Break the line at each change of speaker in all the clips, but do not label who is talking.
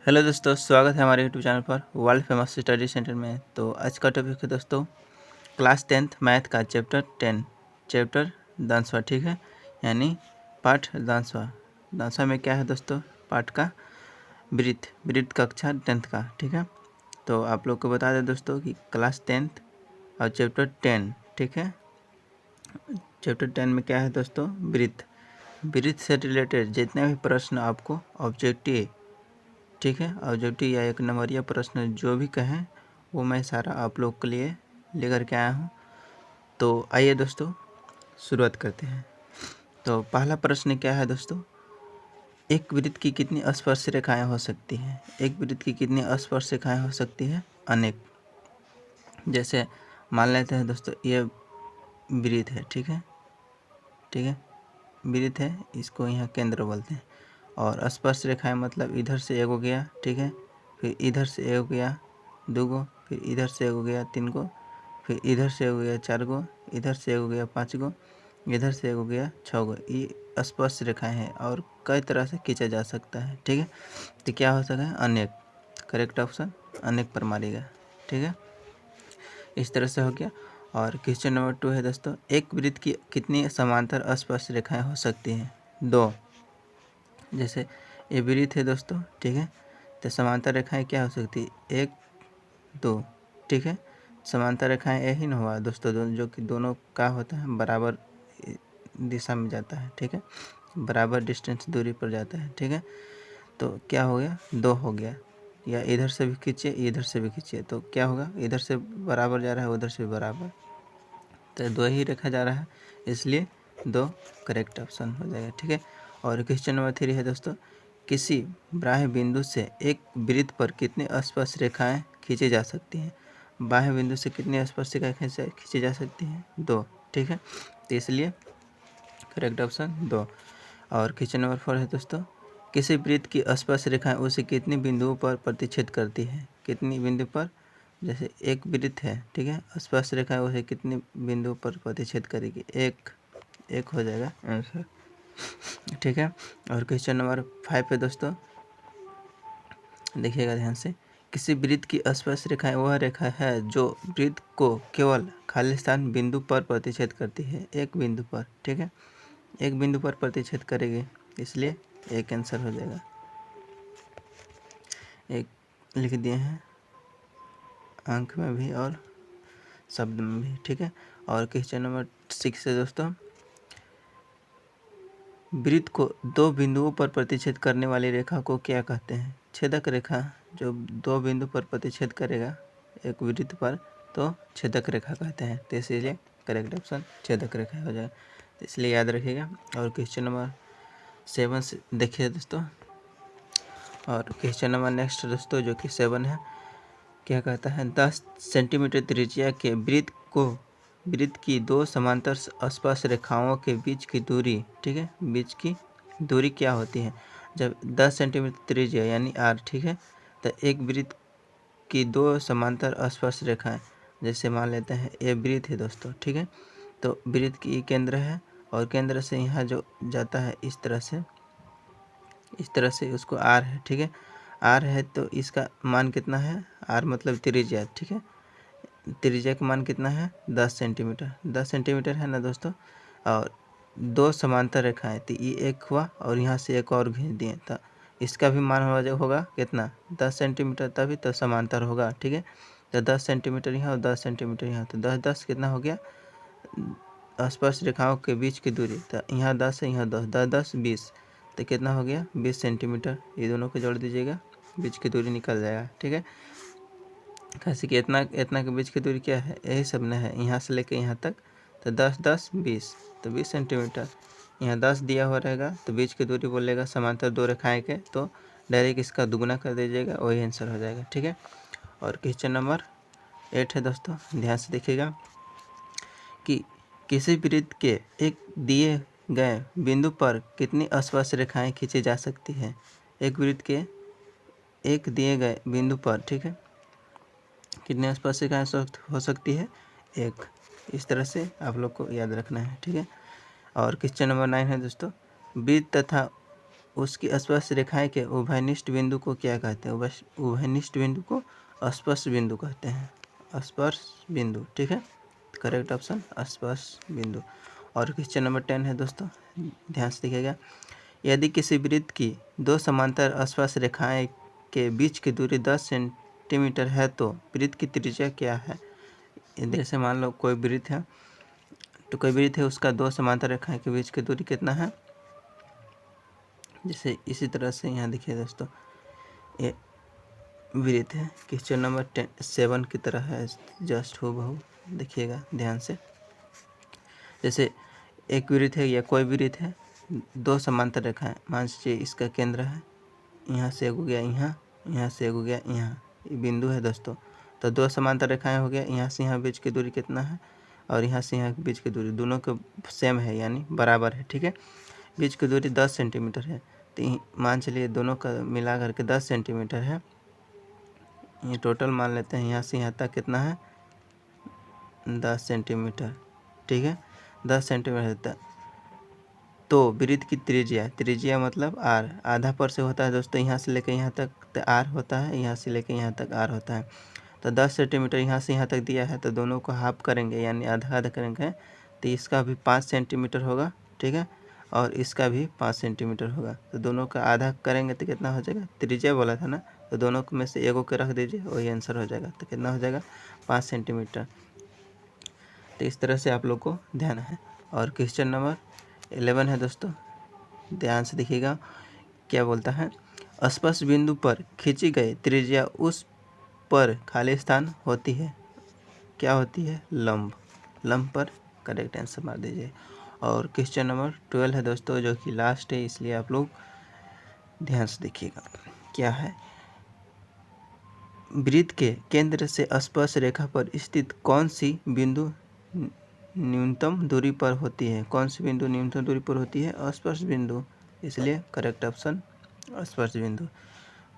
Hello दोस्तों, स्वागत है हमारे यूट्यूब चैनल पर वर्ल्ड फेमस स्टडी सेंटर में। तो आज का टॉपिक है दोस्तों क्लास 10th मैथ का चैप्टर दांसवा। ठीक है, यानी पाठ दांसवा। दांसवा में क्या है दोस्तों? पाठ का वृत्त कक्षा 10th का। ठीक है, तो आप लोग को बता दें दोस्तों कि क्लास 10th और चैप्टर 10। ठीक है, चैप्टर 10 में क्या है दोस्तों? वृत्त से रिलेटेड जितने भी प्रश्न आपको ऑब्जेक्टिव, ठीक है, ऑब्जेक्टिव या एक नंबरिया प्रश्न जो भी कहें वो मैं सारा आप लोग के लिए लेकर के आया हूँ। तो आइए दोस्तों शुरुआत करते हैं। तो पहला प्रश्न क्या है दोस्तों? एक वृत्त की कितनी स्पर्श रेखाएं हो सकती हैं? एक वृत्त की कितनी स्पर्श रेखाएं हो सकती है? अनेक। जैसे मान लेते हैं दोस्तों ये वृत्त है। ठीक है, वृत्त है, इसको यहाँ केंद्र बोलते हैं। और स्पर्श रेखाएं मतलब इधर से एक हो गया, ठीक है, फिर इधर से एक हो गया 2 गो, फिर इधर से एक हो गया 3 गो, फिर इधर से एक हो गया 4 गो, इधर से एक हो गया 5 गो, इधर से एक हो गया 6 गो। ये स्पर्श रेखाएं हैं और कई तरह से खींचा जा सकता है। ठीक है, तो क्या हो सकता है? अनेक। करेक्ट ऑप्शन अनेक पर मारेगा। ठीक है, इस तरह से हो गया। और क्वेश्चन नंबर 2 है दोस्तों, एक वृत्त की कितनी समांतर स्पर्श रेखाएं हो सकती हैं? 2। जैसे ये वृत्त है दोस्तों, ठीक है, तो समांतर रेखाएं क्या हो सकती है? 1 2। ठीक है, समांतर रेखाएं यही ना हुआ दोस्तों, जो कि दोनों का होता है बराबर दिशा में जाता है। ठीक है, बराबर डिस्टेंस दूरी पर जाता है। ठीक है, तो क्या हो गया? 2 हो गया। या इधर से भी खींचिए, इधर से भी खींचिए, तो क्या होगा? इधर से बराबर जा रहा है, उधर से भी बराबर, तो 2 ही रेखा जा रहा है, इसलिए 2 करेक्ट ऑप्शन हो जाएगा। ठीक है, और क्वेश्चन नंबर 3 है दोस्तों, किसी बाह्य बिंदु से एक वृत्त पर कितनी स्पर्श रेखाएं खींची जा सकती हैं? बाह्य बिंदु से कितनी स्पर्श रेखाएं खींची जा सकती हैं? 2। ठीक है, तो इसलिए करेक्ट ऑप्शन 2। और क्वेश्चन नंबर 4 है दोस्तों, किसी वृत्त की स्पर्श रेखाएं उसे कितनी बिंदुओं पर प्रतिच्छेद करती है? कितनी बिंदु पर? जैसे एक वृत्त है, ठीक है, स्पर्श रेखाएं उसे कितनी बिंदुओं पर प्रतिच्छेद करेगी? एक हो जाएगा आंसर। ठीक है, और क्वेश्चन नंबर 5 है दोस्तों, देखिएगा ध्यान से, किसी वृत्त की स्पर्श रेखाएं वह रेखा है जो वृत्त को केवल खाली स्थान बिंदु पर प्रतिच्छेद करती है। एक बिंदु पर, ठीक है, एक बिंदु पर प्रतिच्छेद करेगी, इसलिए एक आंसर हो जाएगा। एक लिख दिए हैं अंक में भी और शब्द में भी। ठीक है, और क्वेश्चन नंबर 6 है दोस्तों, वृत्त को 2 बिंदुओं पर प्रतिच्छेद करने वाली रेखा को क्या कहते हैं? छेदक रेखा। जो 2 बिंदु पर प्रतिच्छेद करेगा एक वृत्त पर, तो छेदक रेखा कहते हैं। तो इसीलिए करेक्ट ऑप्शन छेदक रेखा हो जाएगा, तो इसलिए याद रखिएगा। और क्वेश्चन नंबर 7 से देखिए दोस्तों, और क्वेश्चन नंबर नेक्स्ट दोस्तों जो कि 7 है, क्या कहता है? 10 सेंटीमीटर त्रिज्या के वृत्त की 2 समांतर स्पर्श रेखाओं के बीच की दूरी, ठीक है, बीच की दूरी क्या होती है? जब 10 सेंटीमीटर त्रिज्या यानी r, ठीक है, तो एक वृत्त की 2 समांतर स्पर्श रेखाएं, जैसे मान लेते हैं ये वृत्त है दोस्तों, ठीक है, तो वृत्त की केंद्र है और केंद्र से यहाँ जो जाता है इस तरह से उसको r है। ठीक है, r है तो इसका मान कितना है? r मतलब त्रिज्या, ठीक है, त्रिज्या का मान कितना है? 10 सेंटीमीटर। 10 सेंटीमीटर है ना दोस्तों, और 2 समांतर रेखाएं, तो ये एक हुआ और यहाँ से एक और खींच दिए, तो इसका भी मान होगा कितना? 10 सेंटीमीटर, तभी तो समांतर होगा। ठीक है, तो 10 सेंटीमीटर यहाँ और 10 सेंटीमीटर यहाँ, तो 10 10 कितना हो गया? स्पर्श रेखाओं के बीच की दूरी, तो यहाँ 10 है, यहाँ 10, 10 10 20, तो कितना हो गया? 20 सेंटीमीटर। ये दोनों को जोड़ दीजिएगा, बीच की दूरी निकल जाएगा। ठीक है, कैसे कि इतना के बीच की दूरी क्या है? यही सब न है, यहाँ से लेके यहाँ तक, तो 10 10 20, तो 20 सेंटीमीटर। यहाँ 10 दिया हुआ रहेगा, तो बीच की दूरी बोलेगा समांतर 2 रेखाएं के, तो डायरेक्ट इसका दुगुना कर दीजिएगा, वही आंसर हो जाएगा। ठीक है, और क्वेश्चन नंबर 8 है दोस्तों, ध्यान से देखिएगा कि किसी वृत्त के एक दिए गए बिंदु पर कितनी स्पर्श रेखाएं खींची जा सकती है? एक वृत्त के एक दिए गए बिंदु पर, ठीक है, कितने स्पर्श रेखाएं हो सकती है? एक। इस तरह से आप लोग को याद रखना है। ठीक है, और क्वेश्चन नंबर 9 है दोस्तों, वृत्त तथा उसकी स्पर्श रेखाएं के उभयनिष्ठ बिंदु को क्या कहते हैं? उभयनिष्ठ बिंदु को स्पर्श बिंदु कहते हैं। स्पर्श बिंदु, ठीक है, करेक्ट ऑप्शन स्पर्श बिंदु। और क्वेश्चन नंबर 10 है दोस्तों, ध्यान से देखिएगा। यदि किसी वृत्त की दो समांतर स्पर्श रेखाएं के बीच की दूरी 10 सेंटीमीटर है तो वृत्त की त्रिज्या क्या है? जैसे मान लो कोई वृत्त है, तो कोई वृत्त है, उसका दो समांतर रेखाएं के बीच की दूरी कितना है? जैसे इसी तरह से यहाँ देखिए दोस्तों, ये वृत्त है, क्वेश्चन नंबर 7 की तरह है, जस्ट हूबहू देखिएगा ध्यान से। जैसे एक वृत्त है या कोई वृत्त है, दो समांतर रेखाएं, मान लीजिए इसका केंद्र है, यहाँ से एक हो गया यहाँ, यहाँ से एक हो गया यहाँ, ये बिंदु है दोस्तों। तो दो समांतर रेखाएं हो गया, यहाँ से यहाँ बीच की दूरी कितना है, और यहाँ से यहाँ बीच की दूरी दोनों के सेम है, यानी बराबर है, ठीक है। बीच की दूरी 10 सेंटीमीटर है, तो मान चलिए दोनों का मिला करके 10 सेंटीमीटर है। ये टोटल मान लेते हैं, यहाँ से यहाँ तक कितना है, 10 सेंटीमीटर, ठीक है, 10 सेंटीमीटर है। तो वृत्त की त्रिज्या मतलब आर, आधा पर से होता है दोस्तों, यहाँ से लेकर यहाँ तक आर होता है, यहाँ से लेकर यहाँ तक आर होता है। तो 10 सेंटीमीटर यहाँ से यहाँ तक दिया है, तो दोनों को हाफ करेंगे, यानी आधा आधा करेंगे, तो इसका भी 5 सेंटीमीटर होगा, ठीक है, और इसका भी 5 सेंटीमीटर होगा। तो दोनों का आधा करेंगे तो कितना हो जाएगा? त्रिज्या बोला था ना, तो दोनों में से एगो के रख दीजिए, वही आंसर हो जाएगा। तो कितना हो जाएगा? 5 सेंटीमीटर। तो इस तरह से आप लोग को ध्यान है। और क्वेश्चन नंबर 11 है दोस्तों, ध्यान से देखिएगा क्या बोलता है। स्पर्श बिंदु पर खींची गई त्रिज्या उस पर खाली स्थान होती है, क्या होती है? लंब। लंब पर करेक्ट आंसर मार दीजिए। और क्वेश्चन नंबर 12 है दोस्तों, जो कि लास्ट है, इसलिए आप लोग ध्यान से देखिएगा क्या है। वृत्त के केंद्र से स्पर्श रेखा पर स्थित कौन सी बिंदु न्यूनतम दूरी पर होती है? कौन सी बिंदु न्यूनतम दूरी पर होती है? स्पर्श बिंदु, इसलिए करेक्ट ऑप्शन स्पर्श बिंदु।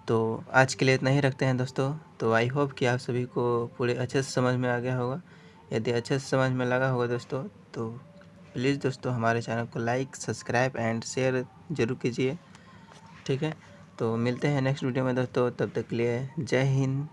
तो आज के लिए इतना ही रखते हैं दोस्तों। तो आई होप कि आप सभी को पूरे अच्छे से समझ में आ गया होगा। यदि अच्छे से समझ में लगा होगा दोस्तों, तो प्लीज़ दोस्तों हमारे चैनल को लाइक, सब्सक्राइब एंड शेयर ज़रूर कीजिए, ठीक है। तो मिलते हैं नेक्स्ट वीडियो में दोस्तों, तब तक के लिए जय हिंद।